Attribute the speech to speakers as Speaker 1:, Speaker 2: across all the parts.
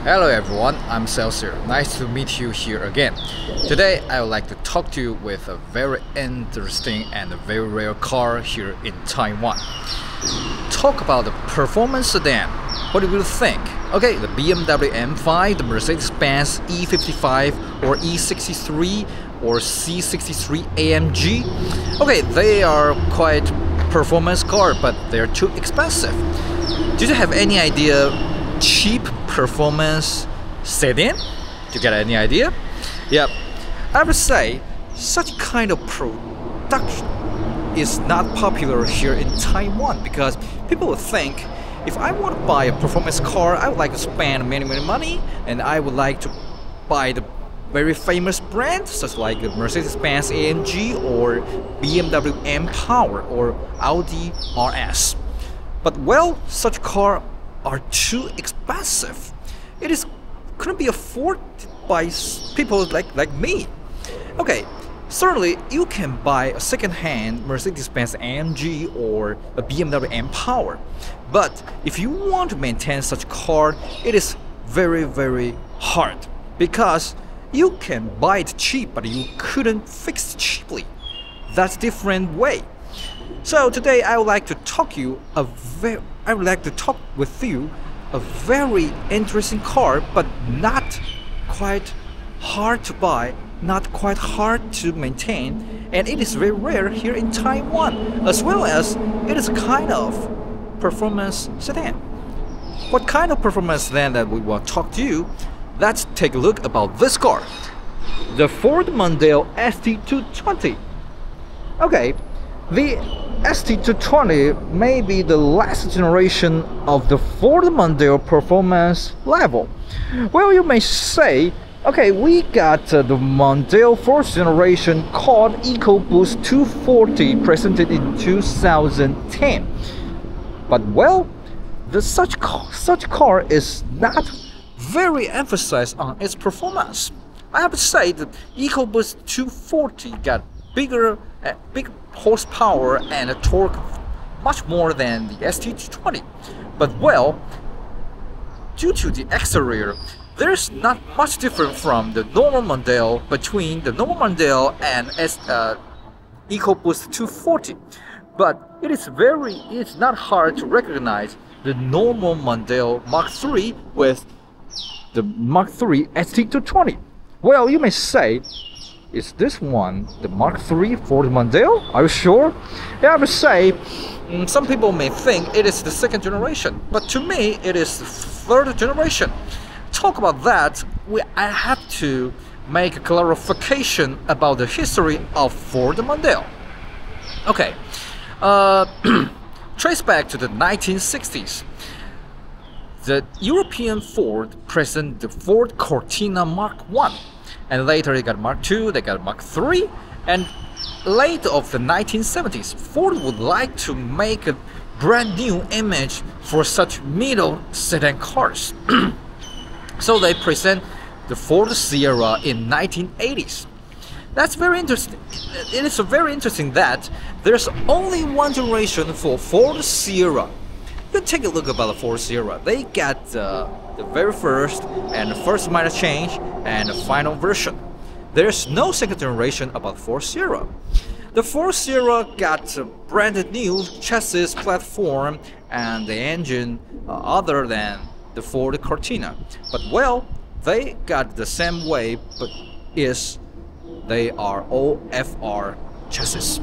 Speaker 1: Hello everyone, I'm Celsius. Nice to meet you here again. Today I would like to talk to you with a very interesting and a very rare car here in Taiwan. Talk about the performance sedan. What do you think? Okay, the BMW M5, the Mercedes-Benz E55 or E63 or C63 AMG. Okay, they are quite performance car, but they're too expensive. Do you have any idea cheap performance sedan? Do you get any idea? Yep, I would say such kind of production is not popular here in Taiwan because people would think if I want to buy a performance car, I would like to spend many money and I would like to buy the very famous brand such like the Mercedes-Benz AMG or BMW M Power or Audi RS. But well, such car are too expensive. It couldn't be afforded by people like me. Okay, certainly you can buy a second-hand Mercedes-Benz AMG or a BMW M Power, but if you want to maintain such car, it is very hard because you can buy it cheap, but you couldn't fix it cheaply. That's different way. So today I would like to talk with you a very interesting car, but not quite hard to buy, not quite hard to maintain, and it is very rare here in Taiwan, as well as it is a kind of performance sedan. What kind of performance sedan that we want to talk to you? Let's take a look about this car, the FORD MONDEO ST220. Okay, the ST220 may be the last generation of the FORD Mondeo performance level. Well, you may say, okay, we got the Mondeo fourth generation called EcoBoost 240 presented in 2010. But well, such car is not very emphasized on its performance. I have to say that EcoBoost 240 got big horsepower and a torque much more than the ST220. But well, due to the exterior, there's not much different from the normal Mondeo between the normal Mondeo and EcoBoost 240. But it's not hard to recognize the normal Mondeo Mark III with the Mark III ST220. Well, you may say, is this one the Mark III FORD Mondeo? Are you sure? Yeah, I would say some people may think it is the second generation, but to me it is the third generation. Talk about that, I have to make a clarification about the history of FORD Mondeo. Okay, trace back to the 1960s. The European Ford presented the Ford Cortina Mark I. And later they got Mark II, they got Mark III, and late of the 1970s, Ford would like to make a brand new image for such middle sedan cars. So they present the Ford Sierra in 1980s. That's very interesting. It is very interesting that there's only one generation for Ford Sierra. You take a look about the Ford Sierra. They got the very first and the first minor change and the final version. There's no second generation about Ford Sierra. The Ford Sierra got a brand new chassis platform and the engine other than the Ford Cortina. But well, they got the same way, but they are all FR chassis.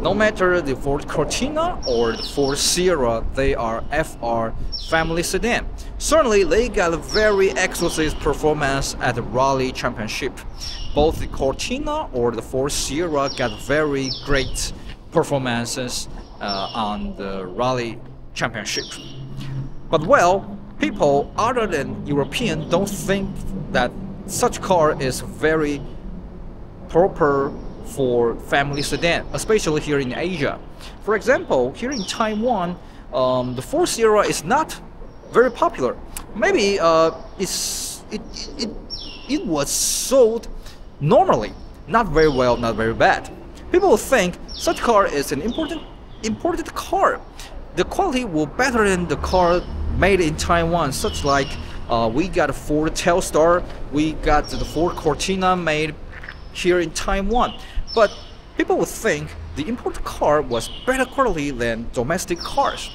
Speaker 1: No matter the Ford Cortina or the Ford Sierra, they are FR family sedan. Certainly, they got a very exclusive performance at the Rally Championship. Both the Cortina or the Ford Sierra got very great performances on the Rally Championship. But well, people other than European don't think that such car is very proper for family sedan, especially here in Asia. For example, here in Taiwan, the Ford Sierra is not very popular. Maybe it was sold normally, not very well, not very bad. People think such car is an imported car. The quality will better than the car made in Taiwan, such like we got a Ford Telstar, we got the Ford Cortina made here in Taiwan. But people would think the imported car was better quality than domestic cars.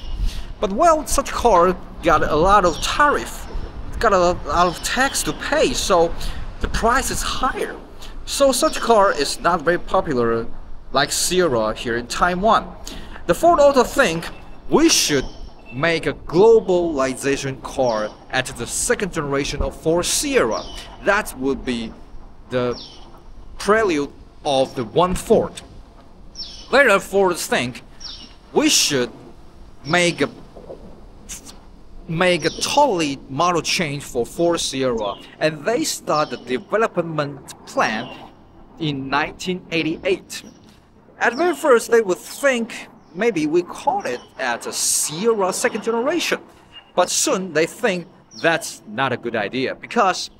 Speaker 1: But well, such car got a lot of tariff, got a lot of tax to pay, so the price is higher. So such car is not very popular like Sierra here in Taiwan. The Ford also think we should make a globalization car at the second generation of Ford Sierra. That would be the prelude of the One Ford. Later, Ford think we should make a totally model change for Ford Sierra, and they start the development plan in 1988. At very first, they would think maybe we call it as a Sierra second generation, but soon they think that's not a good idea, because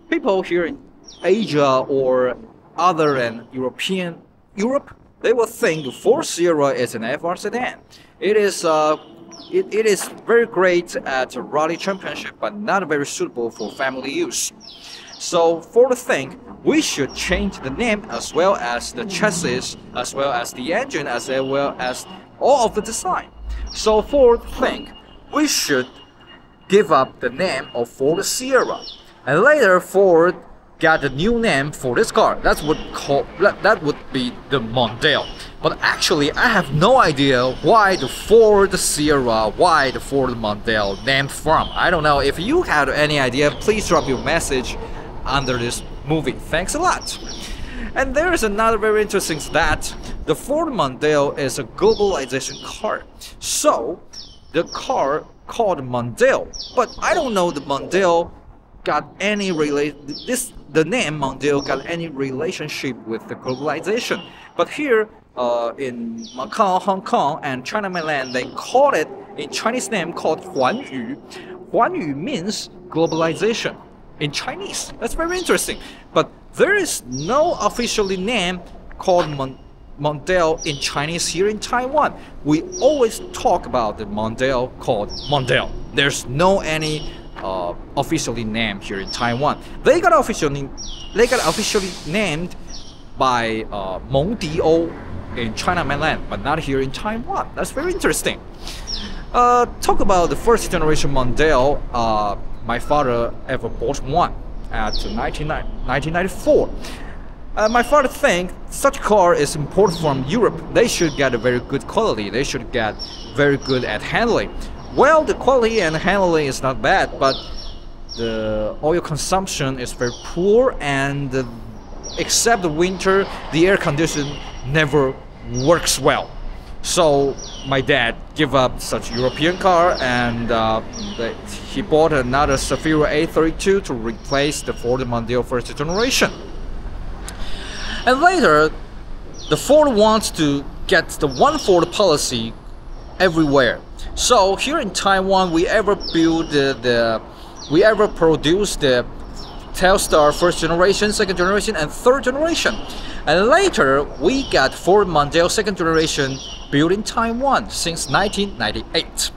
Speaker 1: people here in Asia or other than Europe, they will think Ford Sierra is an FR sedan. It is very great at a rally championship, but not very suitable for family use. So Ford think we should change the name as well as the chassis, as well as the engine, as well as all of the design. So Ford think we should give up the name of Ford Sierra, and later Ford got a new name for this car. That would be the Mondeo. But actually, I have no idea why the Ford Sierra, why the Ford Mondeo named from. I don't know. If you have any idea, please drop your message under this movie. Thanks a lot. And there is another very interesting stat. The Ford Mondeo is a globalization car. So the car called Mondeo, but I don't know the Mondeo got any the name Mondeo got any relationship with the globalization. But here in Macau, Hong Kong, and China mainland, they call it in Chinese name called Huanyu. Huanyu means globalization in Chinese. That's very interesting. But there is no officially name called Mondeo in Chinese here in Taiwan. We always talk about the Mondeo called Mondeo. There's no any officially named here in Taiwan. They got officially named by MONDEO in China mainland, but not here in Taiwan. That's very interesting. Talk about the first generation Mondeo. My father ever bought one at 1994. My father thinks such car is imported from Europe. They should get a very good quality. They should get very good at handling. Well, the quality and handling is not bad, but the oil consumption is very poor, and except the winter, the air condition never works well. So my dad gave up such European car, and he bought another Zafira A32 to replace the Ford Mondeo first generation. And later, the Ford wants to get the One Ford policy everywhere. So here in Taiwan, we ever produced the Telstar first generation, second generation, and third generation. And later, we got Ford Mondeo second generation built in Taiwan since 1998.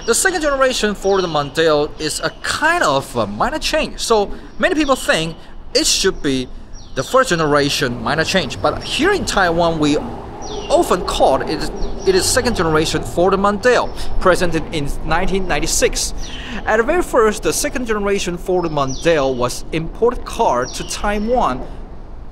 Speaker 1: The second generation Ford Mondeo is a kind of a minor change. So many people think it should be the first generation minor change. But here in Taiwan, we often call it is second generation Ford Mondeo, presented in 1996. At the very first, the second generation Ford Mondeo was imported car to Taiwan,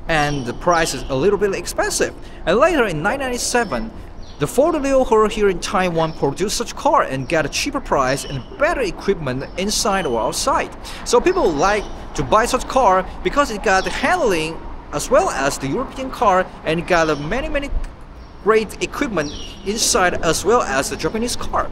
Speaker 1: and the price is a little bit expensive. And later in 1997, the Ford Liuhe here in Taiwan produced such car and got a cheaper price and better equipment inside or outside. So people like to buy such car because it got handling as well as the European car, and it got many great equipment inside as well as the Japanese car.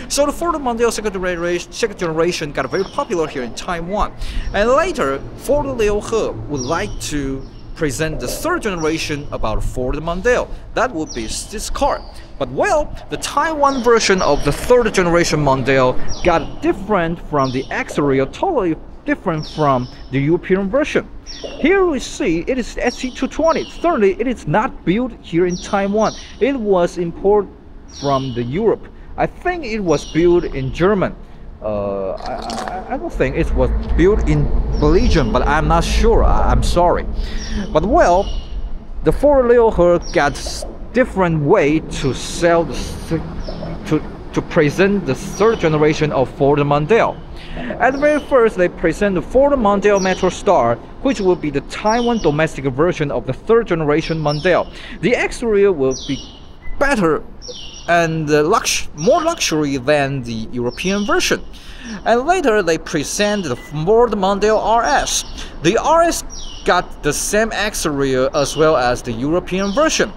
Speaker 1: So the Ford Mondeo second generation got very popular here in Taiwan. And later, Ford Liuhe would like to present the third generation about Ford Mondeo. That would be this car. But well, the Taiwan version of the third generation Mondeo got different from the exterior, totally different from the European version. Here we see it is ST220. Thirdly, it is not built here in Taiwan. It was imported from the Europe. I think it was built in Germany. I don't think it was built in Belgium, but I'm not sure. I'm sorry. But well, the Ford Leohe got different way to sell to present the third generation of Ford Mondeo. At the very first, they present the Ford Mondeo Metro Star, which will be the Taiwan domestic version of the third generation Mondeo. The exterior will be better and more luxury than the European version. And later they present the Ford Mondeo RS. The RS got the same exterior as well as the European version.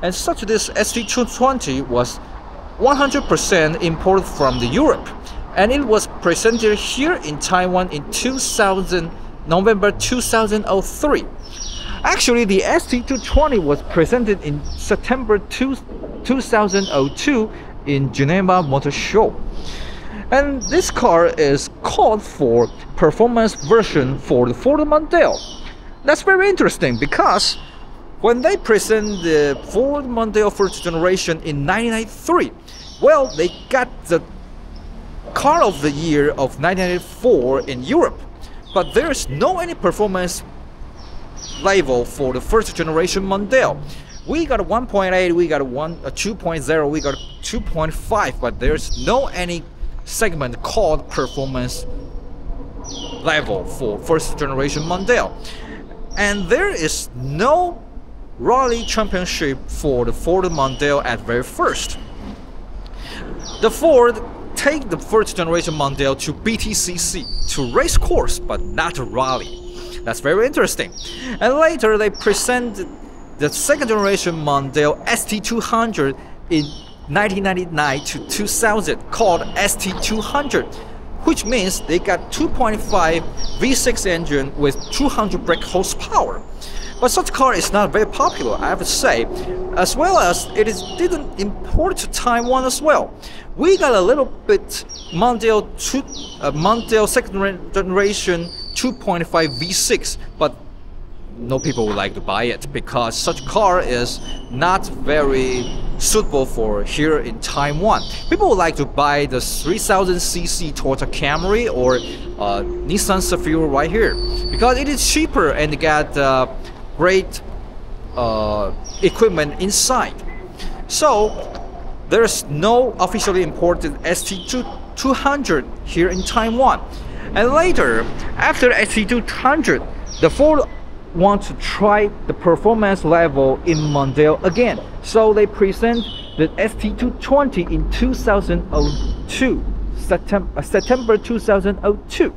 Speaker 1: And such this ST220 was 100% imported from the Europe, and it was presented here in Taiwan in November 2003. Actually, the ST220 was presented in September 2002 in Geneva Motor Show. And this car is called for performance version for the Ford Mondeo. That's very interesting because when they present the Ford Mondeo first generation in 1993, well, they got the car of the year of 1994 in Europe, but there is no any performance level for the first generation Mondeo. We got a 1.8, we got a 2.0, we got a 2.5, but there's no any segment called performance level for first generation Mondeo. And there is no rally championship for the Ford Mondeo at very first. The Ford take the first generation Mondeo to BTCC, to race course, but not a rally. That's very interesting. And later they present the second generation Mondeo ST200 in 1999 to 2000, called ST200, which means they got 2.5 V6 engine with 200 brake horsepower. But such car is not very popular, I have to say, as well as didn't import to Taiwan as well. We got a little bit Mondeo second generation 2.5 V6, but no people would like to buy it because such car is not very suitable for here in Taiwan. People would like to buy the 3000cc Toyota Camry or Nissan Safira right here because it is cheaper and got great equipment inside. So there's no officially imported ST200 here in Taiwan. And later, after ST200, the Ford want to try the performance level in Mondeo again. So they present the ST220 in 2002, September 2002.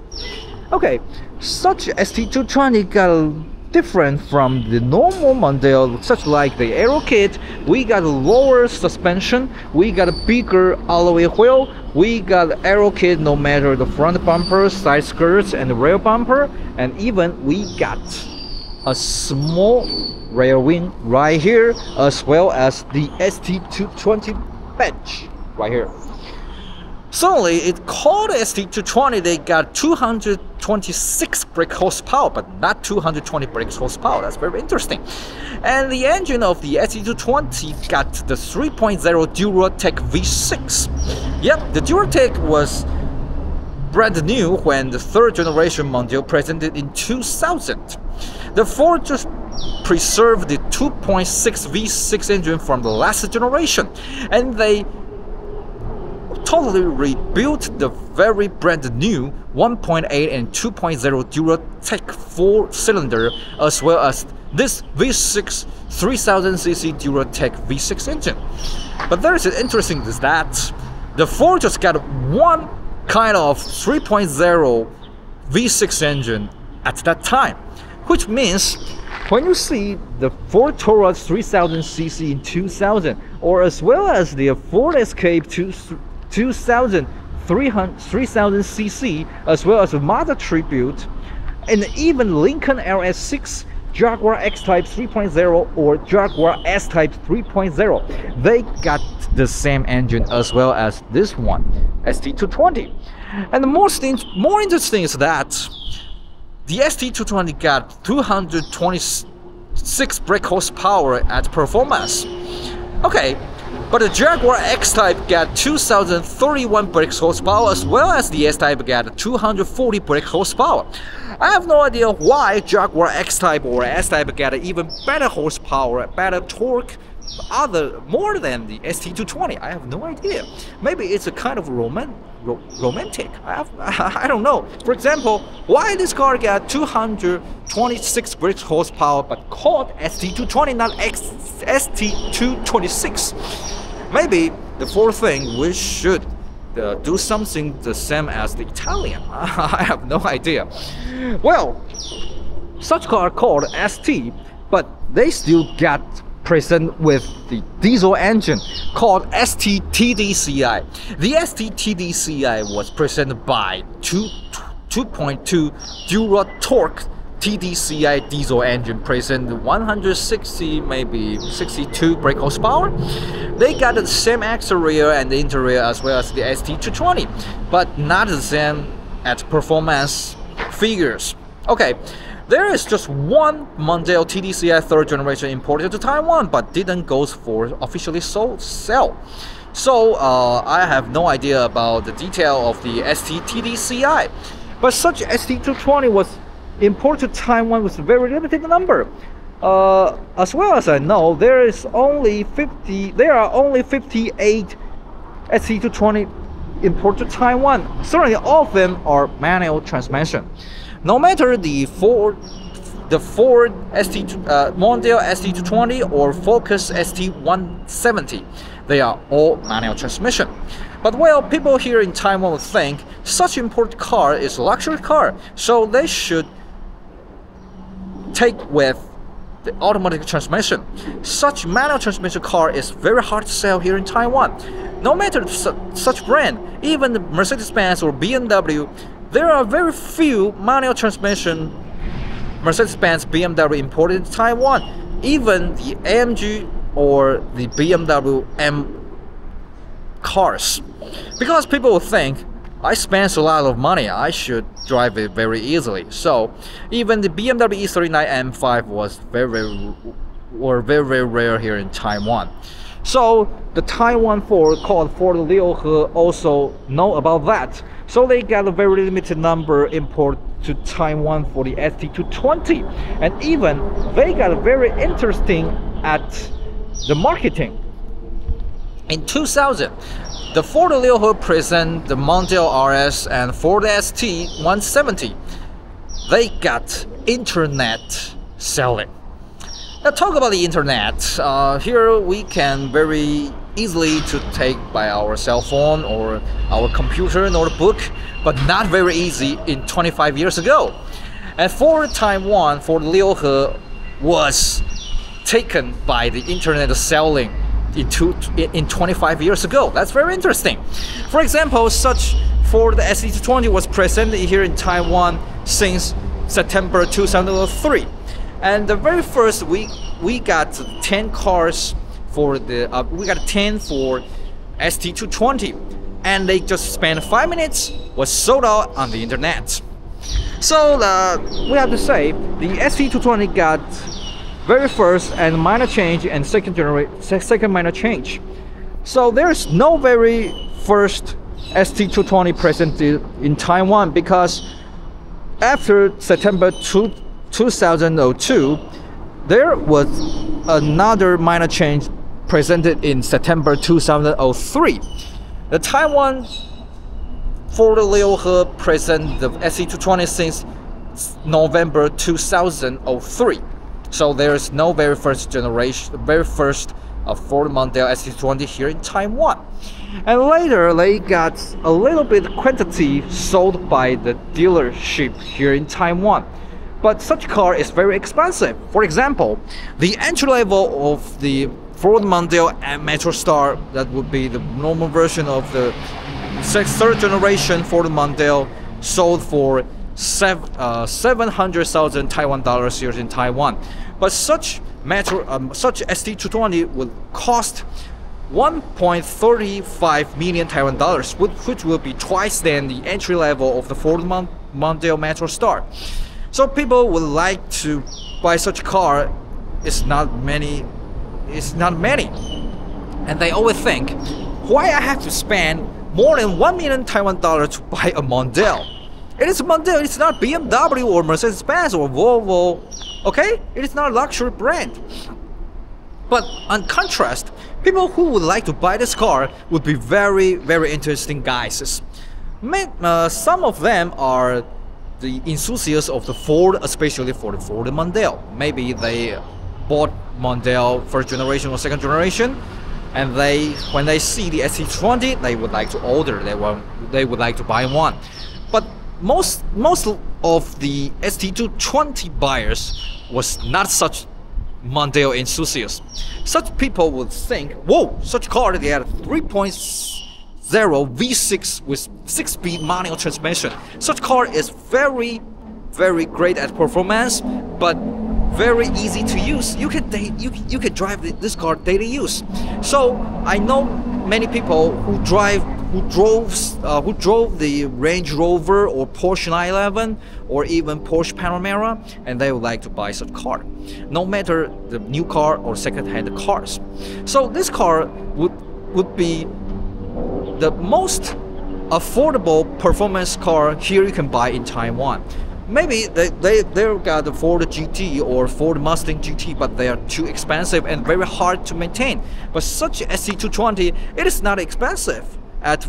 Speaker 1: Okay, such ST220 got different from the normal Mondeo, such like the aero kit. We got a lower suspension, we got a bigger alloy wheel, we got aero kit no matter the front bumper, side skirts and the rear bumper, and even we got a small rear wing right here, as well as the ST220 bench right here. Suddenly, it called ST220, they got 226 brake horsepower, but not 220 brake horsepower. That's very interesting. And the engine of the ST220 got the 3.0 Duratec V6. Yep, the Duratec was brand new when the third generation Mondeo presented in 2000. The Ford just preserved the 2.6 V6 engine from the last generation, and they totally rebuilt the very brand new 1.8 and 2.0 Duratec 4-cylinder, as well as this V6 3000cc Duratec V6 engine. But there is an interesting is that the Ford just got one kind of 3.0 V6 engine at that time, which means when you see the Ford Taurus 3000cc in 2000, or as well as the Ford Escape 3000cc, as well as the Mazda Tribute, and even Lincoln LS6, Jaguar X-Type 3.0 or Jaguar S-Type 3.0, they got the same engine as well as this one, ST220. And the more interesting is that the ST220 got 226 brake horsepower at performance. Okay, But the Jaguar X-Type got 2031 brake horsepower, as well as the S-Type got 240 brake horsepower. I have no idea why Jaguar X-Type or S-Type got even better horsepower, better torque, more than the ST220. I have no idea. Maybe it's a kind of romantic. I don't know. For example, why this car got 226 brake horsepower but called ST220, not ST226? Maybe the fourth thing, we should do something the same as the Italian. I have no idea. Well, such car called ST, but they still got present with the diesel engine called ST TDCi. The ST TDCi was presented by 2.2 dual torque TDCi diesel engine, present 160, maybe 62 brake horsepower. They got the same exterior and the interior as well as the ST220, but not the same at performance figures. Okay, there is just one Mondeo TDCi 3rd generation imported to Taiwan, but didn't go for officially sell. So I have no idea about the detail of the ST TDCi. But such ST220 was imported to Taiwan with a very limited number. As well as I know, there are only 58 ST220 imported to Taiwan. Certainly all of them are manual transmission. No matter the Ford Mondeo ST220 or Focus ST170, they are all manual transmission. But well, people here in Taiwan would think such imported car is a luxury car, so they should take with the automatic transmission. Such manual transmission car is very hard to sell here in Taiwan. No matter such brand, even the Mercedes-Benz or BMW, there are very few manual transmission Mercedes-Benz, BMW imported in Taiwan. Even the AMG or the BMW M cars. Because people will think, I spent a lot of money, I should drive it very easily. So even the BMW E39 M5 was very rare here in Taiwan. So the Taiwan Ford called Ford Liuhe also know about that. So they got a very limited number import to Taiwan for the ST220. And even they got a very interesting at the marketing. In 2000, the Ford Liuhe present the Mondeo RS and Ford ST170. They got internet selling. Now talk about the internet. Here we can very easily to take by our cell phone or our computer notebook, but not very easy in 25 years ago. And for Taiwan, Ford Liuhe was taken by the internet selling in 25 years ago. That's very interesting. For example, such Ford ST220 was present here in Taiwan since September 2003. And the very first we got 10 cars for the we got 10 for ST220, and they just spent 5 minutes, was sold out on the internet. So we have to say the ST220 got very first and minor change and second minor change. So there's no very first ST220 present in Taiwan, because after September 2002 there was another minor change presented in September 2003. The Taiwan Ford Liuhe present the ST220 since November 2003. So there's no very first generation, very first Ford Mondeo ST220 here in Taiwan. And later they got a little bit quantity sold by the dealership here in Taiwan. But such car is very expensive. For example, the entry level of the Ford Mondeo and Metro Star, that would be the normal version of the 3rd generation Ford Mondeo, sold for 700,000 Taiwan dollars here in Taiwan. But such ST220 would cost 1.35 million Taiwan dollars, which will be twice than the entry level of the Ford Mondeo Metro Star. So people would like to buy such car. It's not many. And they always think, why I have to spend more than 1 million Taiwan dollars to buy a Mondeo? It is Mondeo, it's not BMW or Mercedes-Benz or Volvo, okay? It is not a luxury brand. But on contrast, people who would like to buy this car would be very, very interesting guys. Some of them are the enthusiasts of the Ford, especially for the Ford Mondeo. Maybe they bought Mondeo first generation or second generation, and when they see the ST220, they would like to order. They would like to buy one. But most of the ST220 buyers was not such Mondeo enthusiasts. Such people would think, whoa, such car, they had a 3.0 V6 with 6-speed manual transmission. Such car is very, very great at performance, but very easy to use. You can drive this car daily use. So I know many people who drove the Range Rover or Porsche 911 or even Porsche Panamera, and they would like to buy such car, no matter the new car or second-hand cars. So this car would be the most affordable performance car here you can buy in Taiwan. Maybe they've got the Ford GT or Ford Mustang GT, but they are too expensive and very hard to maintain. But such ST220, it is not expensive at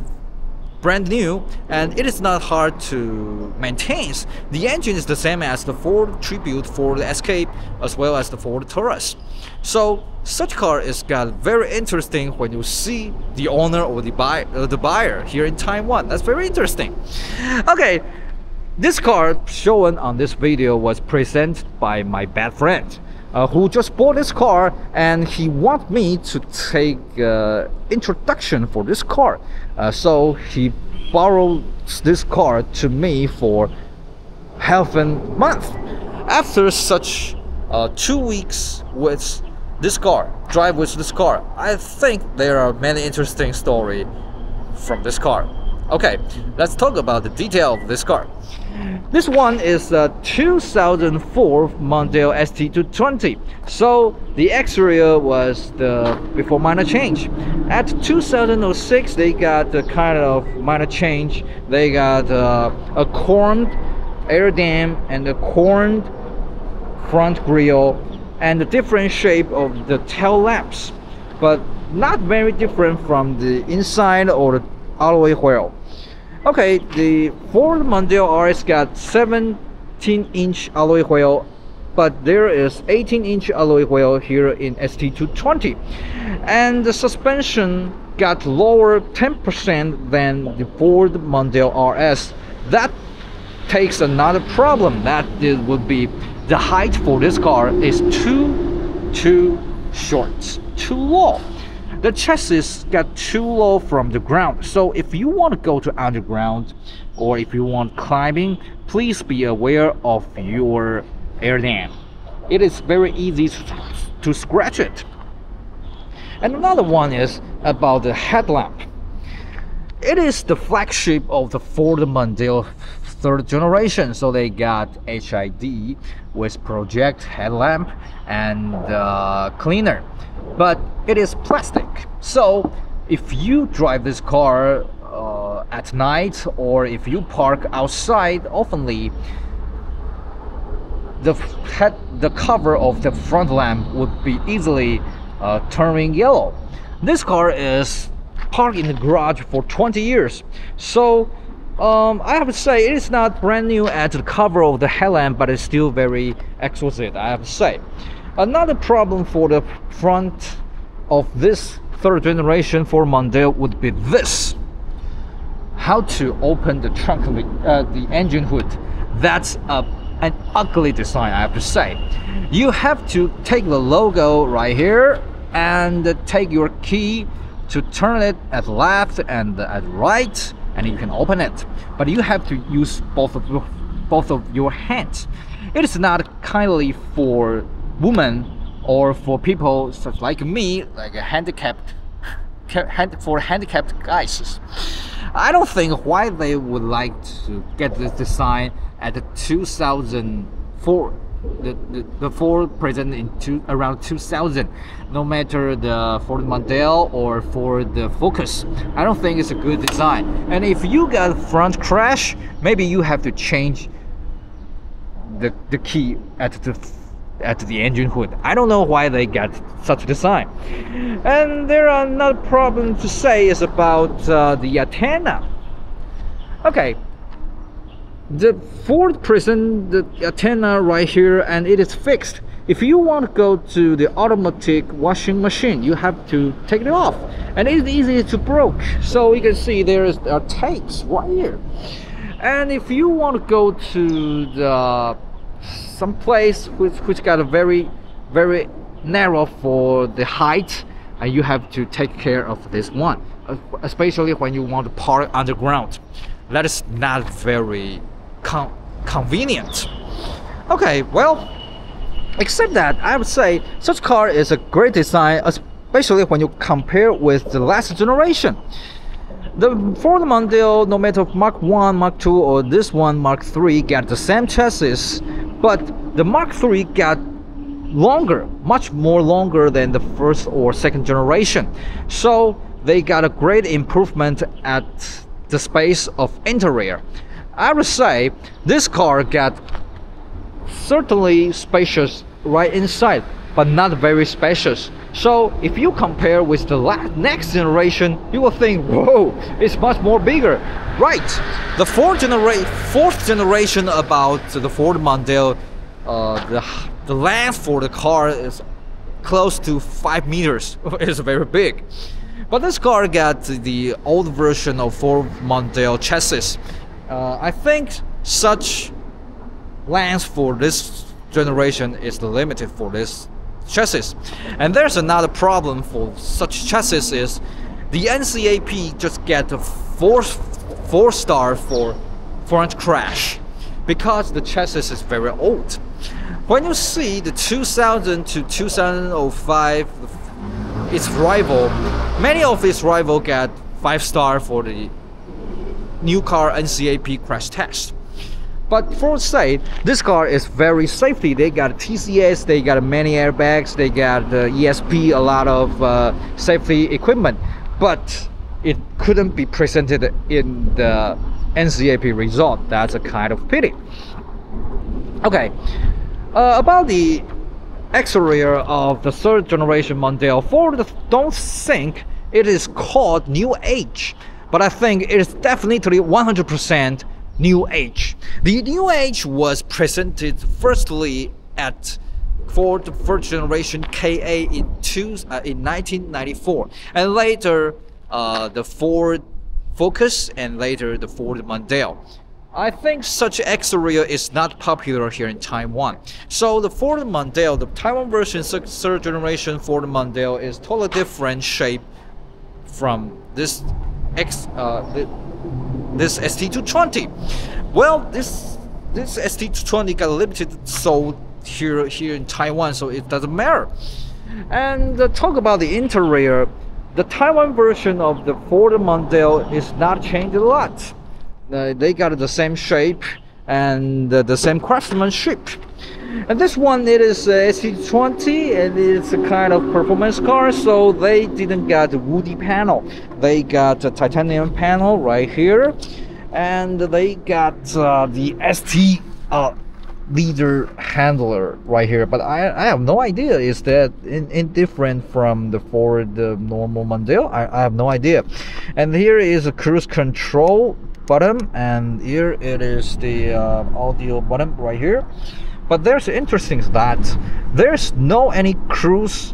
Speaker 1: brand new, and it is not hard to maintain. The engine is the same as the Ford Tribute, Ford Escape, as well as the Ford Taurus. So such car is got very interesting when you see the owner or the buyer here in Taiwan. That's very interesting. Okay. This car shown on this video was presented by my bad friend who just bought this car, and he wants me to take introduction for this car. So he borrowed this car to me for half a month. After such 2 weeks with this car, drive with this car, I think there are many interesting stories from this car. Okay, let's talk about the detail of this car. This one is a 2004 Mondeo ST220. So the exterior was the before minor change. At 2006, they got the kind of minor change. They got a corned air dam and a corned front grille and the different shape of the tail lamps, but not very different from the inside or the alloy wheel. Okay, the Ford Mondeo RS got 17-inch alloy wheel, but there is 18-inch alloy wheel here in ST220, and the suspension got lower 10% than the Ford Mondeo RS. That takes another problem. That would be the height for this car is too short, too low. The chassis got too low from the ground. So if you want to go to underground or if you want climbing, please be aware of your air dam. It is very easy to scratch it. And another one is about the headlamp. It is the flagship of the Ford Mondeo third generation. So they got HID with project headlamp and cleaner. But it is plastic. So if you drive this car at night or if you park outside oftenly, the cover of the front lamp would be easily turning yellow. This car is parked in the garage for 20 years. So I have to say it is not brand new at the cover of the headlamp, but it's still very exquisite, I have to say. Another problem for the front of this third generation Ford Mondeo would be this: how to open the trunk of the engine hood. That's an ugly design, I have to say. You have to take the logo right here and take your key to turn it at left and at right, and you can open it. But you have to use both of your hands. It is not kindly for women or for people such like me, like a handicapped guys. I don't think why they would like to get this design at the 2004 the Ford present in around 2000, no matter the Ford Mondeo or Ford Focus. I don't think it's a good design. And if you got front crash, maybe you have to change the key at the engine hood. I don't know why they got such design. And there are another problem to say is about the antenna. Okay, the Ford present the antenna right here, and it is fixed. If you want to go to the automatic washing machine, you have to take it off, and it's easy to break. So you can see there is tapes right here. And if you want to go to the some place which got a very narrow for the height, and you have to take care of this one, especially when you want to park underground. That is not very convenient. Okay, well, except that I would say such car is a great design, especially when you compare with the last generation. The Ford Mondeo, no matter Mark 1, Mark 2 or this one Mark 3, got the same chassis, but the Mark 3 got longer, much more longer than the first or second generation. So they got a great improvement at the space of interior. I would say this car got certainly spacious right inside, but not very spacious. So if you compare with the next generation, you will think, whoa, it's much more bigger. Right, the fourth generation about the Ford Mondeo, the length for the car is close to 5 meters. It's very big. But this car got the old version of Ford Mondeo chassis. I think such length for this generation is limited for this chassis. And there's another problem for such chassis is the NCAP just get a 4-star for front crash because the chassis is very old. When you see the 2000 to 2005, its rival, many of its rival get 5-star for the new car NCAP crash test. But Ford say this car is very safety. They got TCS, they got many airbags, they got ESP, a lot of safety equipment, but it couldn't be presented in the NCAP result. That's a kind of pity. Okay, about the exterior of the third generation Mondeo, Ford don't think it is called New Age, but I think it is definitely 100% New Age. The New Age was presented firstly at Ford first generation KA in 1994, and later the Ford Focus, and later the Ford Mondeo. I think such exterior is not popular here in Taiwan. So the Ford Mondeo, the Taiwan version third generation Ford Mondeo, is totally different shape from this this ST220. Well, this ST220 got limited sold here in Taiwan, so it doesn't matter. And talk about the interior, the Taiwan version of the Ford Mondeo is not changed a lot. They got the same shape and the same craftsmanship. And this one, it is ST20, and it's a kind of performance car, so they didn't get the woody panel. They got a titanium panel right here, and they got the ST leader handler right here. But I have no idea, is that indifferent from the Ford normal Mondeo? I have no idea. And here is a cruise control button, and here it is the audio button right here. But there's interesting that there's no any cruise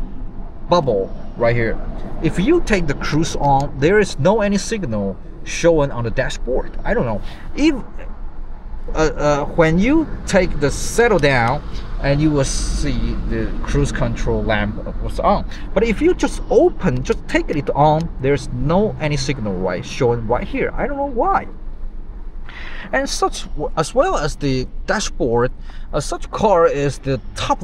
Speaker 1: bubble right here. If you take the cruise on, there is no any signal showing on the dashboard. I don't know if when you take the settle down, and you will see the cruise control lamp was on. But if you just open, just take it on, there's no any signal right showing right here. I don't know why. And such as well as the dashboard, such car is the top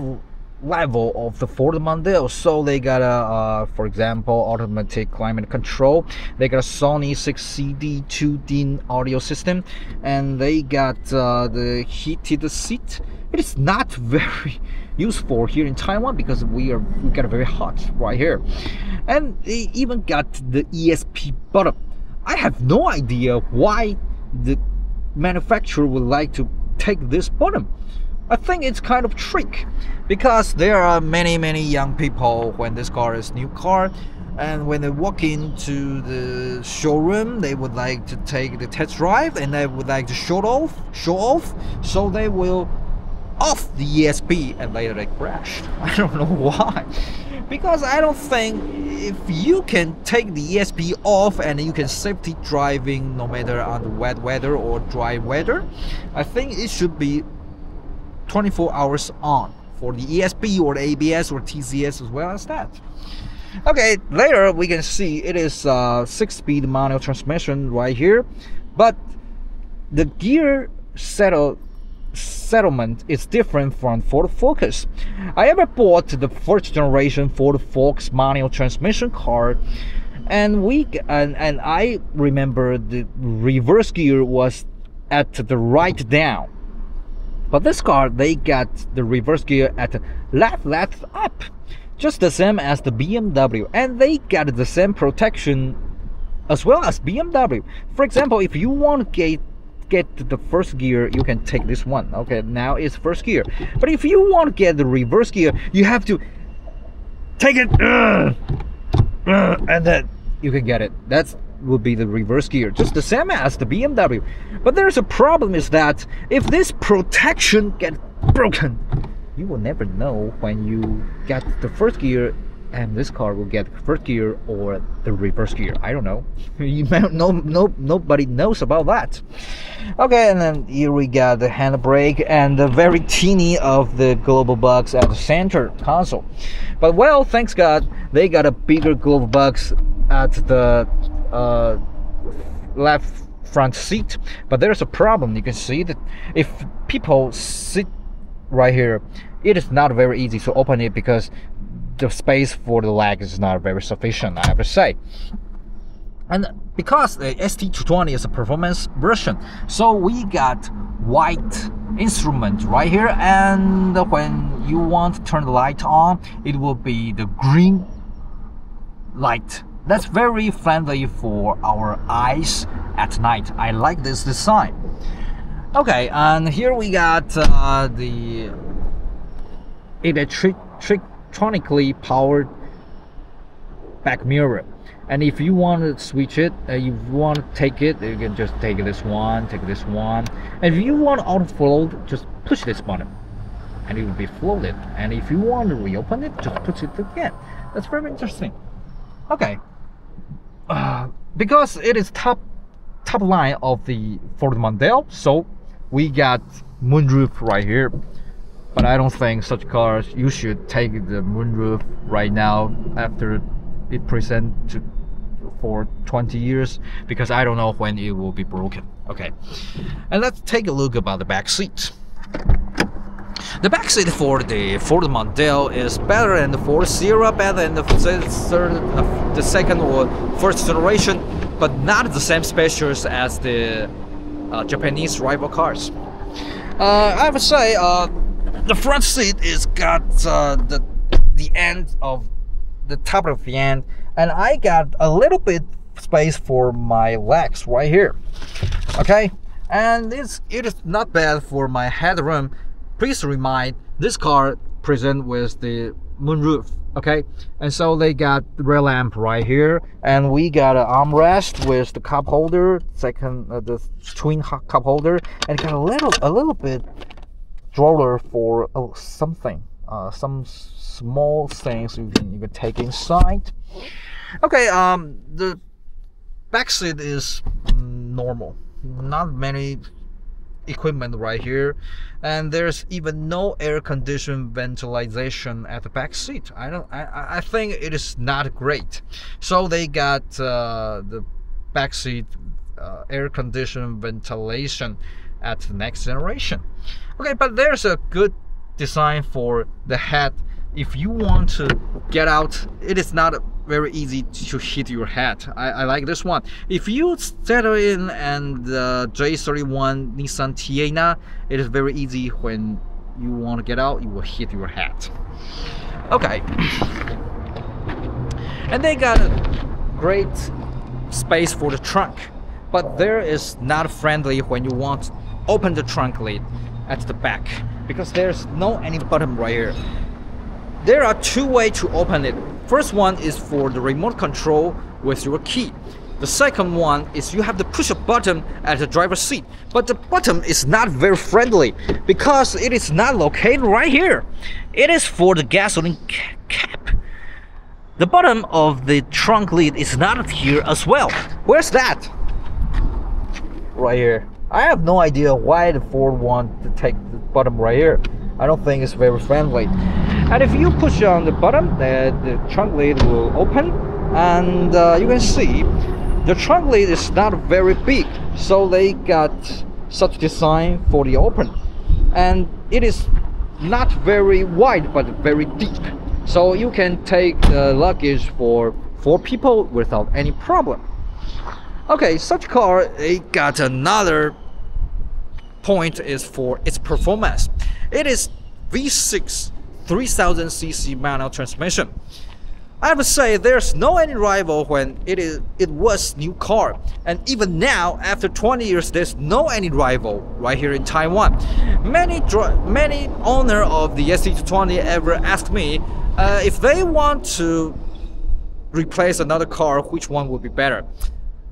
Speaker 1: level of the Ford Mondeo. So they got a for example, automatic climate control. They got a Sony 6CD 2D audio system, and they got the heated seat. It is not very useful here in Taiwan because we got very hot right here. And they even got the ESP button. I have no idea why the manufacturer would like to take this button. I think it's kind of trick, because there are many young people when this car is new car, and when they walk into the showroom, they would like to take the test drive and they would like to show off, so they will off the ESP and later they crash. I don't know why, because I don't think if you can take the ESP off and you can safety driving no matter on the wet weather or dry weather, I think it should be 24 hours on for the ESP or the ABS or TCS as well as that. Okay, later we can see it is 6-speed manual transmission right here, but the gear settlement is different from Ford Focus. I ever bought the first generation Ford Focus manual transmission car, and I remember the reverse gear was at the right down. But this car, they got the reverse gear at left up, just the same as the BMW, and they got the same protection as well as BMW. For example, if you want to get the first gear, you can take this one. Okay, now it's first gear. But if you want to get the reverse gear, you have to take it, and then you can get it. That's will be the reverse gear, just the same as the BMW. But there's a problem, is that if this protection gets broken, you will never know when you get the first gear and this car will get first gear or the reverse gear. I don't know. Nobody knows about that. Okay, and then here we got the handbrake and the very teeny of the global box at the center console. But well, thanks God, they got a bigger global box at the left front seat. But there's a problem. You can see that if people sit right here, it is not very easy to open it because the space for the leg is not very sufficient, I have to say. And because the ST220 is a performance version, so we got white instrument right here, and when you want to turn the light on, it will be the green light. That's very friendly for our eyes at night. I like this design. Okay, and here we got the electronically powered back mirror. And if you want to switch it, you want to take it, you can just take this one, take this one. And if you want auto float, just push this button and it will be floated. And if you want to reopen it, just push it again. That's very interesting. Okay, because it is top line of the Ford Mondeo, so we got moonroof right here. But I don't think such cars, you should take the moonroof right now after it present for 20 years, because I don't know when it will be broken. Okay, and let's take a look about the back seat. The back seat for the Ford Mondeo is better than the Ford Sierra, better than the second or first generation, but not the same spacious as the Japanese rival cars. I would say the front seat is got the end of the top of the end, and I got a little bit space for my legs right here. Okay, and it is not bad for my headroom. Please remind, this car present with the moonroof. Okay, and so they got the rear lamp right here, and we got an armrest with the cup holder, the twin cup holder, and got a little bit drawer for something, some small things you can take inside. Okay, the back seat is normal, not many equipment right here, and there's even no air condition ventilation at the back seat. I think it is not great. So they got the back seat air condition ventilation at the next generation. Okay, but there's a good design for the head if you want to get out, it is not very easy to hit your head. I like this one. If you settle in and the J31 Nissan Tiana, it is very easy. When you want to get out, you will hit your head. Okay. And they got a great space for the trunk, but there is not friendly when you want to open the trunk lid at the back, because there's no any button right here. There are two ways to open it. First one is for the remote control with your key. The second one is you have to push a button at the driver's seat, but the button is not very friendly because it is not located right here. It is for the gasoline cap. The bottom of the trunk lid is not here as well. Where's that? Right here. I have no idea why the Ford want to take the bottom right here. I don't think it's very friendly. And if you push on the bottom, the trunk lid will open, and you can see the trunk lid is not very big, so they got such design for the open, and it is not very wide but very deep, so you can take the luggage for 4 people without any problem. Okay, such car, it got another point is for its performance. It is V6 3000cc manual transmission. I have to say there's no any rival when it was new car, and even now after 20 years there's no any rival right here in Taiwan. Many owner of the ST220 ever asked me if they want to replace another car, which one would be better.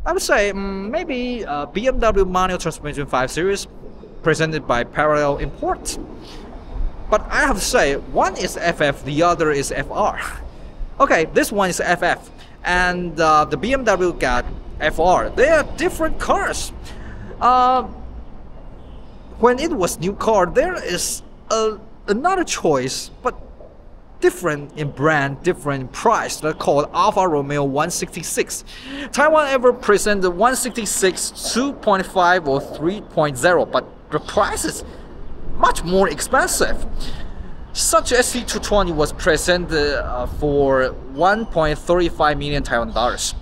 Speaker 1: I would say maybe BMW manual transmission 5 Series presented by Parallel Import. But I have to say, one is FF, the other is FR. Okay, this one is FF, and the BMW got FR. They are different cars. When it was new car, there is another choice, but different in brand, different in price. They're called Alfa Romeo 166. Taiwan ever presented 166 2.5 or 3.0, but the price is much more expensive. Such ST220 was presented for 1.35 million Taiwan dollars,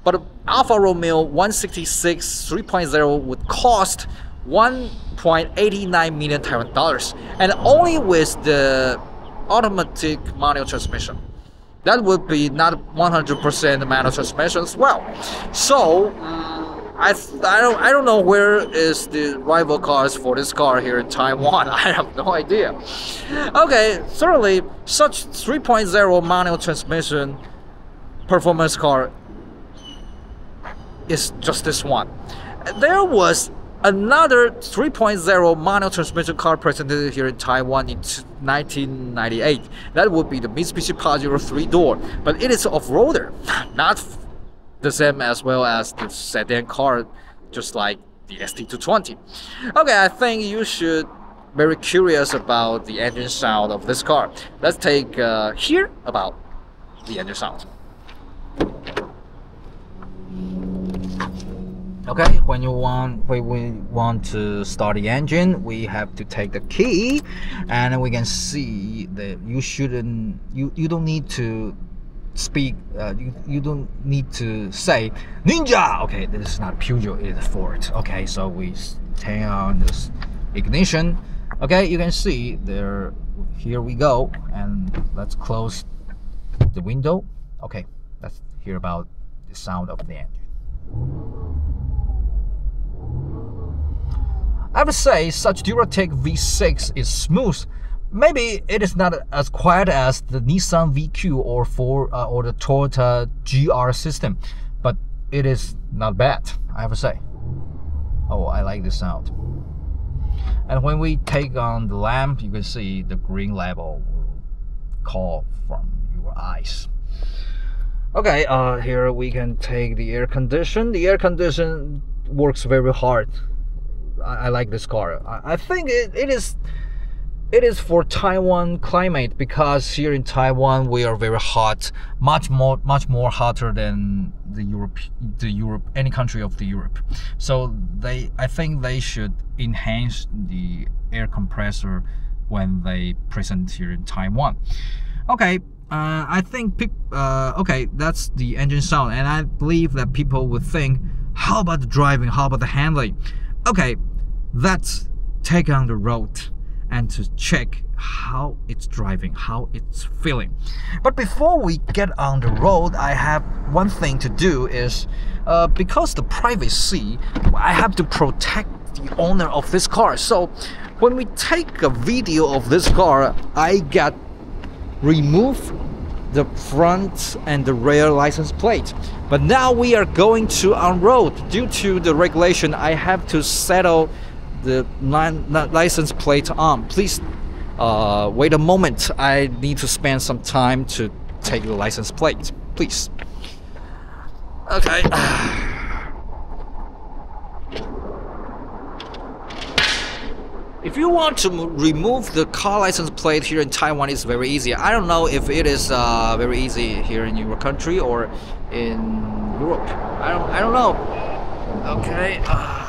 Speaker 1: but Alfa Romeo 166 3.0 would cost 1.89 million Taiwan dollars, and only with the automatic manual transmission. That would be not 100% manual transmission as well. So I don't know where is the rival cars for this car here in Taiwan. I have no idea. Okay, certainly such 3.0 manual transmission performance car is just this one. There was another 3.0 manual transmission car presented here in Taiwan in 1998. That would be the Mitsubishi Pajero 3-door, but it is off-roader, not the same as well as the sedan car, just like the ST220. Okay, I think you should very curious about the engine sound of this car. Let's take hear about the engine sound. Okay, when we want to start the engine, we have to take the key, and we can see that you don't need to speak, you don't need to say Ninja. Okay, this is not Peugeot, it is Ford. Okay, so we turn on this ignition. Okay, you can see there, here we go, and let's close the window. Okay, let's hear about the sound of the engine. I would say such Duratec V6 is smooth. Maybe it is not as quiet as the Nissan VQ or the Toyota GR system, but it is not bad, I have to say. Oh, I like this sound. And when we take on the lamp, you can see the green label will call from your eyes. Okay, here we can take the air condition. The air condition works very hard. I like this car. I think it is for Taiwan climate, because here in Taiwan we are very hot, much more hotter than any country of the Europe. So I think they should enhance the air compressor when they present here in Taiwan. Okay, I think okay, that's the engine sound, and I believe that people would think, how about the driving, how about the handling? Okay, let's take on the road and to check how it's driving, how it's feeling. But before we get on the road, I have one thing to do is, because the privacy, I have to protect the owner of this car. So when we take a video of this car, I got remove the front and the rear license plate. But now we are going to on road. Due to the regulation, I have to settle the license plate on. Please wait a moment. I need to spend some time to take the license plate, please. Okay. If you want to remove the car license plate here in Taiwan, it's very easy. I don't know if it is very easy here in your country or in Europe. I don't know. Okay,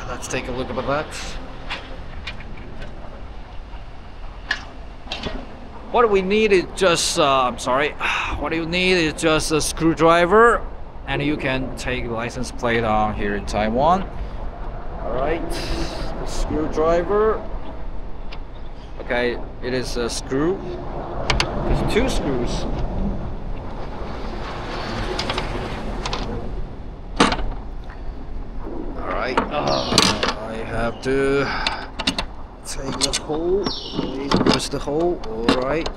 Speaker 1: let's take a look at that. What we need is just what you need is just a screwdriver, and you can take the license plate on here in Taiwan. All right, the screwdriver. Okay, it is a screw. There's two screws. Alright, I have to take the hole. Here's the hole. Alright,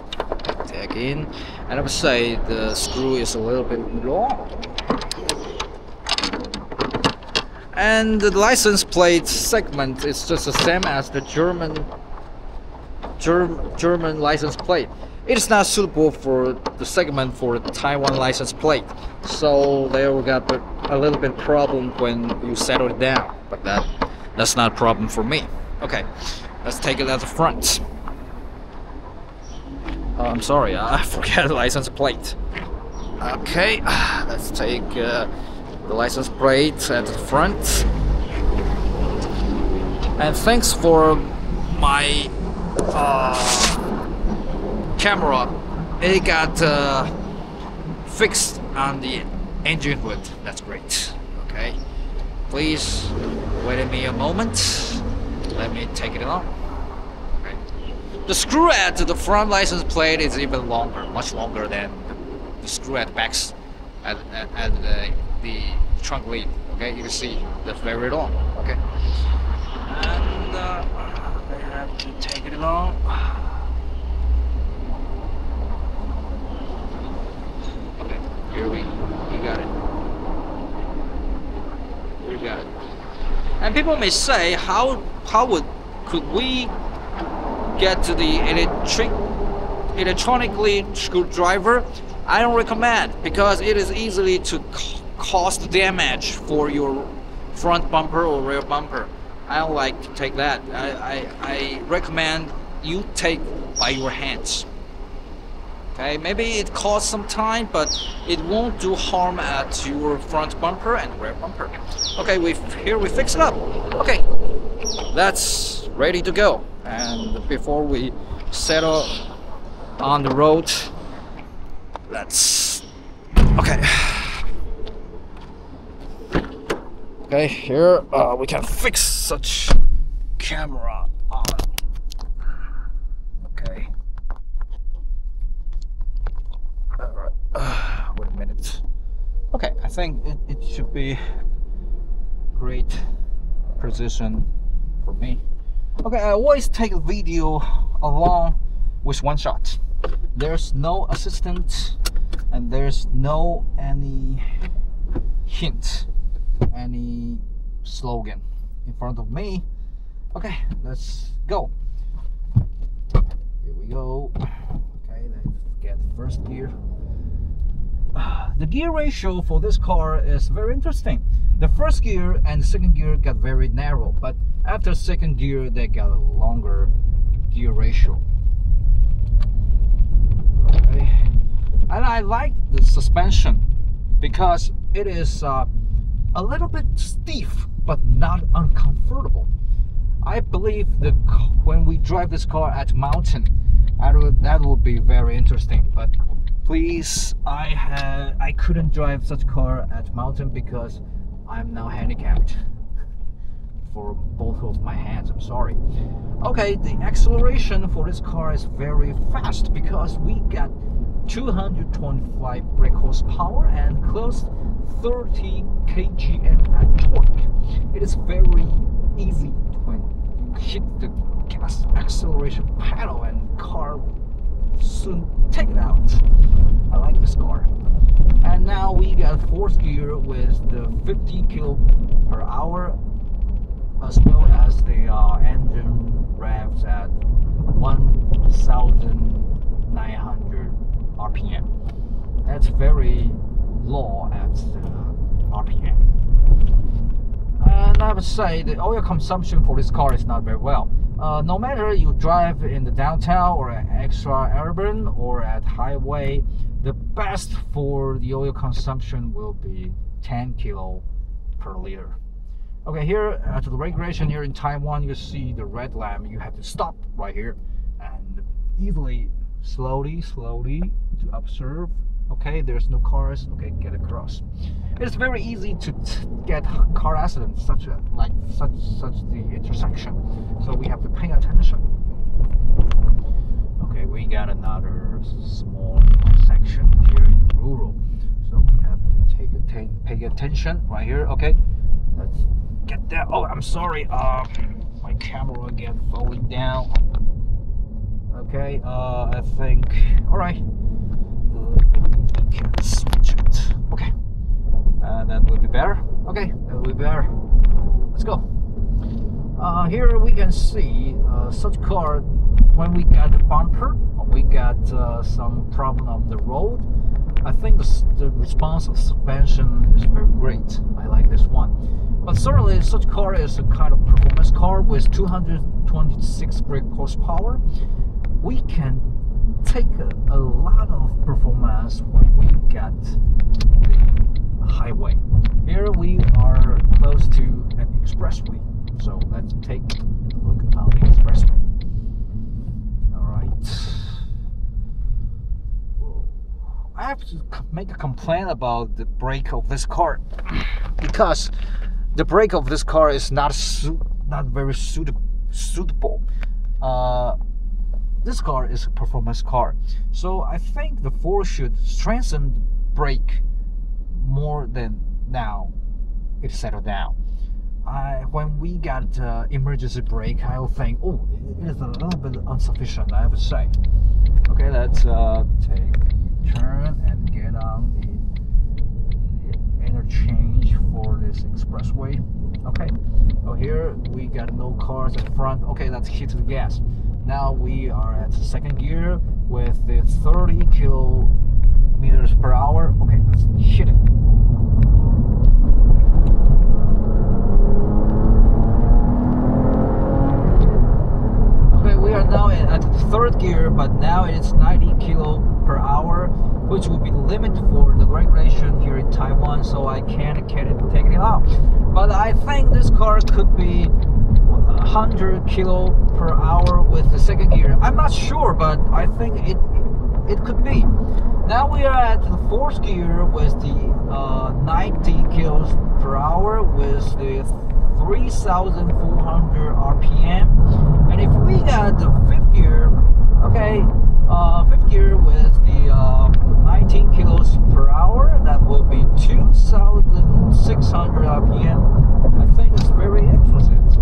Speaker 1: take in. And I would say the screw is a little bit long. And the license plate segment is just the same as the German license plate. It is not suitable for the segment for the Taiwan license plate, so they will get a little bit problem when you settle it down, but that's not a problem for me. Okay, let's take it at the front. I'm sorry, I forgot the license plate. Okay, let's take the license plate at the front. And thanks for my camera, it got fixed on the engine hood. That's great. Okay, please wait me a moment. Let me take it on. Okay. The screw at the front license plate is even longer, much longer than the screw at the back at the trunk lead. Okay, you can see that's very long. Okay, and I have to take it along. Okay, here we got it. We got it. And people may say, could we get to the electronically screwdriver? I don't recommend, because it is easily to cause damage for your front bumper or rear bumper. I don't like to take that. I recommend you take by your hands. Okay, maybe it costs some time, but it won't do harm at your front bumper and rear bumper. Okay, here we fix it up. Okay, that's ready to go. And before we settle on the road, let's okay. Okay, here we can fix such camera on. Okay. Alright, wait a minute. Okay, I think it should be great position for me. Okay, I always take a video along with one shot. There's no assistant and there's no any hint, any slogan in front of me. Okay, let's go. Here we go. Okay, let's get first gear. The gear ratio for this car is very interesting. The first gear and second gear got very narrow, but after second gear they got a longer gear ratio. Okay. And I like the suspension because it is a little bit stiff but not uncomfortable. I believe that when we drive this car at mountain, that would be very interesting, but Please, I couldn't drive such car at mountain because I'm now handicapped for both of my hands. I'm sorry. Okay, the acceleration for this car is very fast because we got 225 brake horsepower and close 30 kgm at torque. It is very easy when you hit the gas acceleration pedal and car will soon take it out. I like this car. And now we got 4th gear with the 50 km/h, as well as the engine revs at 1,900 RPM. That's very low at the RPM. And I would say the oil consumption for this car is not very well. No matter you drive in the downtown or extra urban or at highway, the best for the oil consumption will be 10 kilo per liter. Okay, here at the regulation here in Taiwan, you see the red lamp. You have to stop right here and easily, slowly to observe. Okay, there's no cars. Okay, get across. It's very easy to get car accidents, such the intersection. So we have to pay attention. Okay, we got another small section here in rural, so we have to pay attention right here. Okay, let's get that. Oh, I'm sorry. My camera get falling down. Okay, I think. All right. Maybe we can switch it. Okay, that will be better. Okay, that will be better. Let's go. Here we can see such car. When we got the bumper, we got some problem on the road. I think the response of suspension is very great. I like this one. But certainly such car is a kind of performance car with 226 brake horsepower. We can take a lot of performance when we get the highway. Here we are close to an expressway. So let's take a look at the expressway. I have to make a complaint about the brake of this car because the brake of this car is not very suitable. This car is a performance car, so I think the Ford should strengthen the brake more than now it settled down. When we got emergency brake, I will think, oh, it is a little bit insufficient, I have to say. Okay, let's take a turn and get on the interchange for this expressway. Okay, oh, here we got no cars in front. Okay, let's hit the gas. Now we are at 2nd gear with the 30 kilometers per hour. Okay, let's hit it. We are now at the 3rd gear, but now it's 90 kilo per hour, which will be the limit for the regulation here in Taiwan, so I can't take it out. But I think this car could be 100 kilo per hour with the 2nd gear. I'm not sure, but I think it could be. Now we are at the 4th gear with the 90 kilos per hour with the 3,400 RPM. And if we got the 5th gear, okay, 5th gear with the 19 kilos per hour, that will be 2,600 RPM. I think it's very excellent.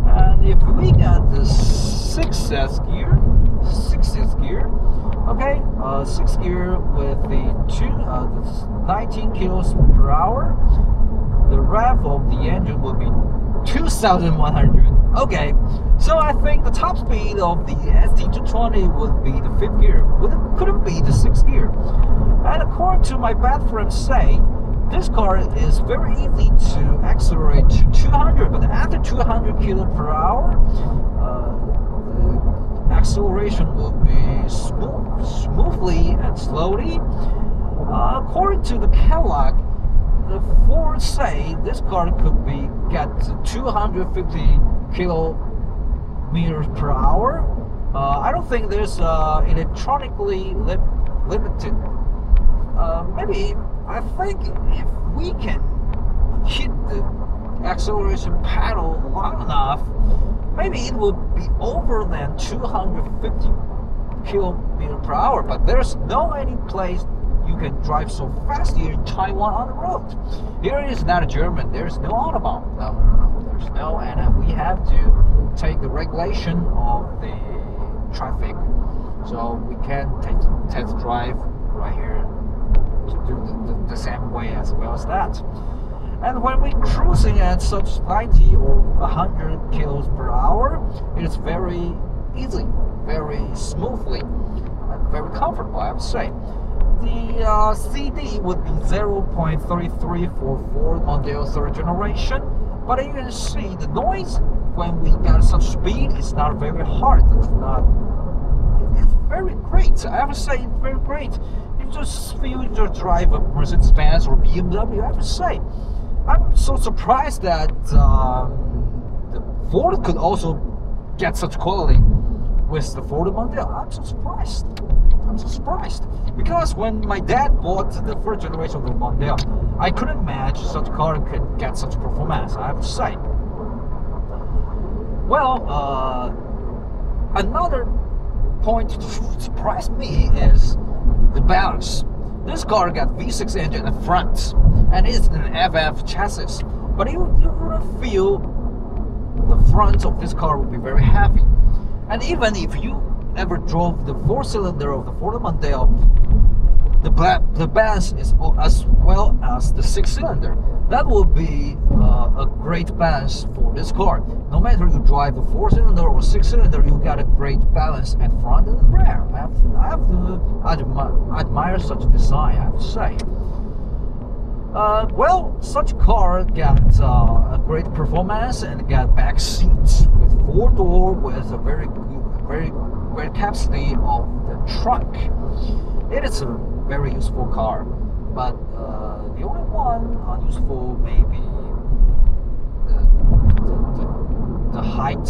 Speaker 1: And if we got the 6th gear, okay, 6th gear with the 19 kilos per hour, the rev of the engine will be 2,100. Okay, so I think the top speed of the ST220 would be the 5th gear. Couldn't be the 6th gear. And according to my bad friends say, this car is very easy to accelerate to 200, but after 200 kilo per hour, the acceleration will be smoothly and slowly. According to the catalog, the Ford say this car could get to 250 kilometers per hour. I don't think there's electronically limited maybe I think if we can hit the acceleration pedal long enough, maybe it will be over than 250 kilometer per hour. But there's no any place you can drive so fast here in Taiwan on the road. Here is not a German. There's no autobahn. No. There's no, and we have to take the regulation of the traffic. So we can take the test drive right here to do the same way as well as that. And when we're cruising at such 90 or 100 kilos per hour, it's very easy, very smoothly, and very comfortable, I would say. The CD would be 0.33 for Ford Mondeo third generation, but you can see the noise when we got such speed is not very hard. It's very great. I have to say it's very great. You just feel you drive a Mercedes-Benz or BMW, I have to say. I'm so surprised that the Ford could also get such quality with the FORD MONDEO. I'm so surprised. Because when my dad bought the first generation of the Mondeo, I couldn't imagine such a car could get such performance, I have to say. Well, another point to surprise me is the balance. This car got V6 engine in the front, and it's an FF chassis, but you wouldn't feel the front of this car would be very heavy. And even if you ever drove the 4-cylinder of the FORD Mondeo, the balance is as well as the 6-cylinder. That will be a great balance for this car. No matter you drive a 4-cylinder or 6-cylinder, you got a great balance at front and rear. I have to admire such design, I have to say. Well, such car got a great performance and got back seats with 4-door with a very great capacity of the trunk. It is a very useful car, but the only one unuseful may be the height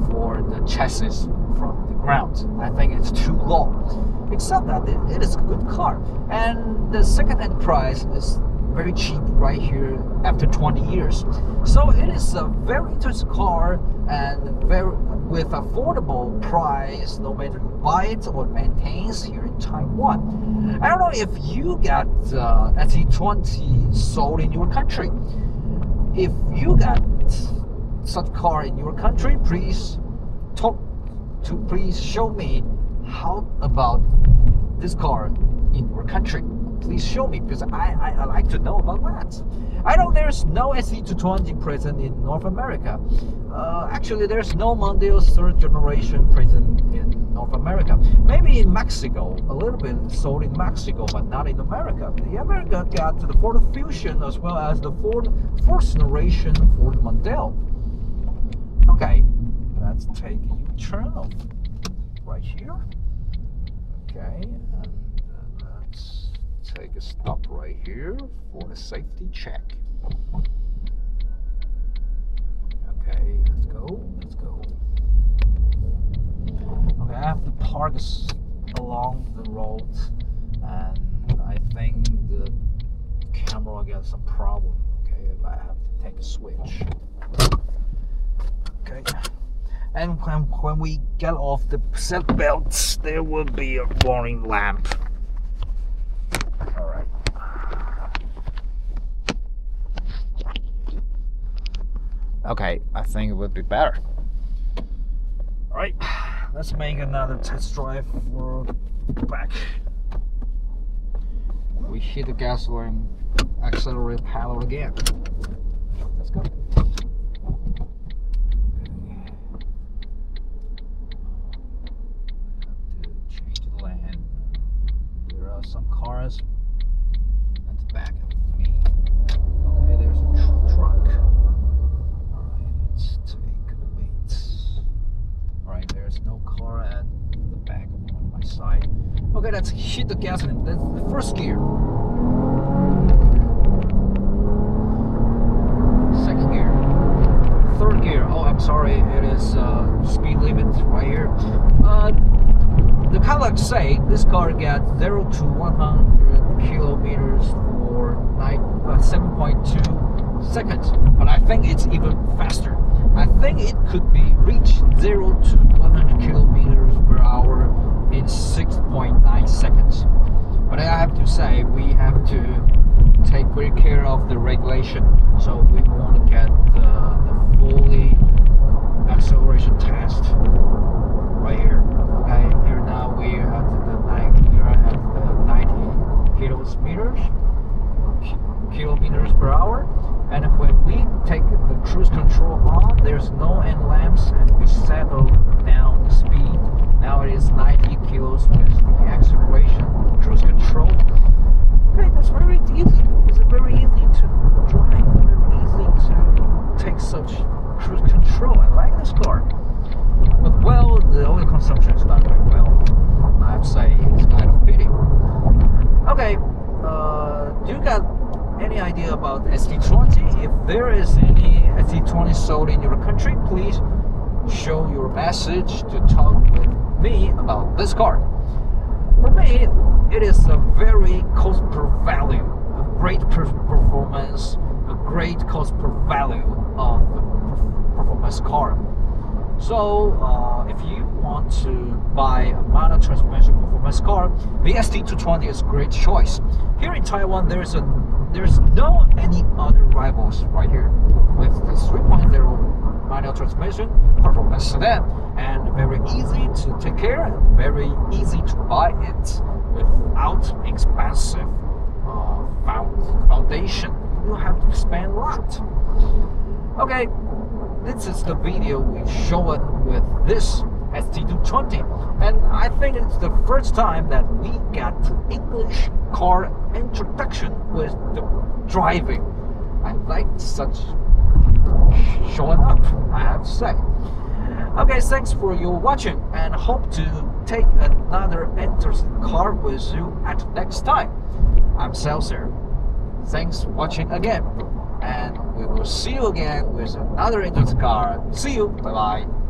Speaker 1: for the chassis from the ground. I think it's too low. Except that it is a good car, and the second-hand price is very cheap right here after 20 years. So it is a very interesting car and with affordable price, no matter you buy it or maintains here in Taiwan. I don't know if you got ST220 sold in your country. If you got such car in your country, please show me how about this car in your country. Please show me, because I like to know about that. I know there's no ST220 present in North America. Actually, there's no Mondeo third generation present in North America. Maybe in Mexico, a little bit sold in Mexico, but not in America. The America got the Ford Fusion as well as the fourth generation Ford Mondeo. Okay, let's take a U-turn right here. Okay, and let's take a stop right here for the safety check. Okay, let's go. Okay, I have to park along the road, and I think the camera got some problem. Okay, I have to take a switch. Okay, and when we get off the seat belts, there will be a warning lamp. Alright. Okay, I think it would be better. Alright, let's make another test drive for back. We hit the gasoline accelerator pedal again. Let's go. Some cars at the back of me. Okay, there's a truck. Alright, let's take a wait. Alright, there's no car at the back of my side. Okay, let's hit the gas and that's the first gear. Second gear. Third gear. Oh, I'm sorry, it is speed limit right here. The kind of like say this car got 0 to 100 kilometers for 7.2 seconds, but I think it's even faster. I think it could be reached 0 to 100 kilometers per hour in 6.9 seconds. But I have to say, we have to take great care of the regulation, so we want to get the fully acceleration test right here. Okay, here now we are at the 90 kilometers per hour, and when we take the cruise control on, there's no end lamps, and we settle down the speed. Now it is 90 kilos with the acceleration cruise control. Okay, that's very easy. It's very easy to drive, very easy to take such cruise control. I like this car. But well, the oil consumption is not going well. I have to say, it's kind of pity. Okay, do you got any idea about ST20? If there is any ST20 sold in your country, please show your message to talk with me about this car. For me, it is a very cost per value, a great performance, a great cost per value of the performance car. So if you want to buy a manual transmission performance car, the ST220 is a great choice. Here in Taiwan, there's no any other rivals right here with the 3.0 manual transmission performance sedan, and very easy to take care and very easy to buy it without expensive foundation. You have to spend a lot. Okay, this is the video we showed with this ST220, and I think it's the first time that we got English car introduction with the driving. I like such showing up, I have to say. Okay, thanks for your watching, and hope to take another interesting car with you at next time. I'm Seltzer. Thanks for watching again, and we will see you again with another interesting car. See you, bye bye.